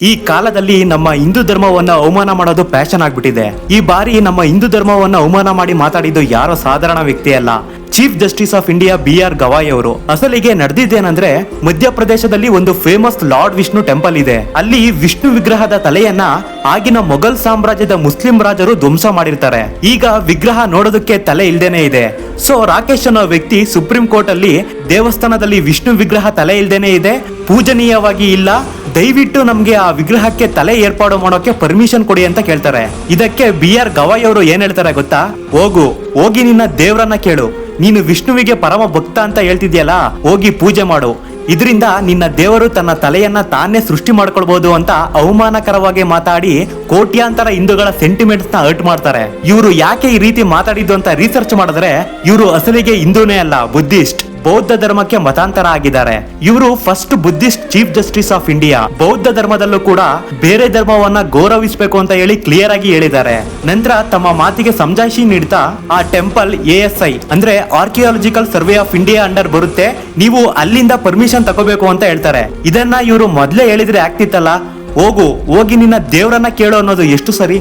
ಈ ಕಾಲದಲ್ಲಿ ನಮ್ಮ ಹಿಂದೂ ಧರ್ಮವನ್ನ ಅವಮಾನ ಮಾಡೋದು ಪ್ಯಾಷನ್ ಆಗ್ಬಿಟ್ಟಿದೆ. ಈ ಬಾರಿ ನಮ್ಮ ಹಿಂದೂ ಧರ್ಮವನ್ನ ಅವಮಾನ ಮಾಡಿ ಮಾತಾಡಿದ್ದು ಯಾರೋ ಸಾಧಾರಣ ವ್ಯಕ್ತಿ ಅಲ್ಲ, chief justice of India BR Gavai ಅವರು. ಅಸಲಿಗೆ ನಡೆದಿದ್ದೇನೆಂದ್ರೆ, ಮಧ್ಯಪ್ರದೇಶದಲ್ಲಿ ಒಂದು ಫೇಮಸ್ ಲಾರ್ಡ್ ವಿಷ್ಣು ಟೆಂಪಲ್ ಇದೆ. ಅಲ್ಲಿ ವಿಷ್ಣು ವಿಗ್ರಹದ ತಲೆಯನ್ನ ಆಗಿನ ಮೊಘಲ್ ಸಾಮ್ರಾಜ್ಯದ ಮುಸ್ಲಿಂ ರಾಜರು ಧ್ವಂಸ ಮಾಡಿರ್ತಾರೆ. ಈಗ ವಿಗ್ರಹ ನೋಡೋದಕ್ಕೆ ತಲೆ ಇಲ್ದೇನೆ ಇದೆ. ಸೊ ರಾಕೇಶ್ ಅನ್ನೋ ವ್ಯಕ್ತಿ ಸುಪ್ರೀಂ ಕೋರ್ಟ್ ಅಲ್ಲಿ ದೇವಸ್ಥಾನದಲ್ಲಿ ವಿಷ್ಣು ವಿಗ್ರಹ ತಲೆ ಇಲ್ದೇನೆ ಇದೆ, ಪೂಜನೀಯವಾಗಿ ಇಲ್ಲ, ದಯವಿಟ್ಟು ನಮ್ಗೆ ಆ ವಿಗ್ರಹಕ್ಕೆ ತಲೆ ಏರ್ಪಾಡು ಮಾಡೋಕೆ ಪರ್ಮಿಷನ್ ಕೊಡಿ ಅಂತ ಕೇಳ್ತಾರೆ. ಇದಕ್ಕೆ BR ಗವಾಯ್ ಅವರು ಏನ್ ಹೇಳ್ತಾರೆ ಗೊತ್ತಾ? ಹೋಗಿ ನಿನ್ನ ದೇವ್ರನ್ನ ಕೇಳು, ನೀನು ವಿಷ್ಣುವಿಗೆ ಪರಮ ಭಕ್ತ ಅಂತ ಹೇಳ್ತಿದ್ಯಲ್ಲ, ಹೋಗಿ ಪೂಜೆ ಮಾಡು, ಇದರಿಂದ ನಿನ್ನ ದೇವರು ತನ್ನ ತಲೆಯನ್ನ ತಾನೇ ಸೃಷ್ಟಿ ಮಾಡ್ಕೊಳ್ಬಹುದು ಅಂತ ಅವಮಾನಕರವಾಗಿ ಮಾತಾಡಿ ಕೋಟ್ಯಾಂತರ ಹಿಂದೂಗಳ ಸೆಂಟಿಮೆಂಟ್ಸ್ ನ ಹರ್ಟ್ ಮಾಡ್ತಾರೆ. ಇವರು ಯಾಕೆ ಈ ರೀತಿ ಮಾತಾಡಿದ್ದು ಅಂತ ರಿಸರ್ಚ್ ಮಾಡಿದ್ರೆ, ಇವರು ಅಸಲಿಗೆ ಹಿಂದೂನೇ ಅಲ್ಲ, ಬುದ್ಧಿಸ್ಟ್, ಬೌದ್ಧ ಧರ್ಮಕ್ಕೆ ಮತಾಂತರ ಆಗಿದ್ದಾರೆ. ಇವರು first Buddhist chief justice of India. ಬೌದ್ಧ ಧರ್ಮದಲ್ಲೂ ಕೂಡ ಬೇರೆ ಧರ್ಮವನ್ನ ಗೌರವಿಸಬೇಕು ಅಂತ ಹೇಳಿ ಕ್ಲಿಯರ್ ಆಗಿ ಹೇಳಿದ್ದಾರೆ. ನಂತರ ತಮ್ಮ ಮಾತಿಗೆ ಸಮಜಾಯಿಷಿ ನೀಡ್ತಾ, ಆ ಟೆಂಪಲ್ ASI ಅಂದ್ರೆ archaeological survey of India under ಬರುತ್ತೆ, ನೀವು ಅಲ್ಲಿಂದ ಪರ್ಮಿಷನ್ ತಗೋಬೇಕು ಅಂತ ಹೇಳ್ತಾರೆ. ಇದನ್ನ ಇವರು ಮೊದ್ಲೇ ಹೇಳಿದ್ರೆ ಆಗ್ತಿತ್ತಲ್ಲ, ಹೋಗಿ ನಿನ್ನ ದೇವರನ್ನ ಕೇಳು ಅನ್ನೋದು ಎಷ್ಟು ಸರಿ?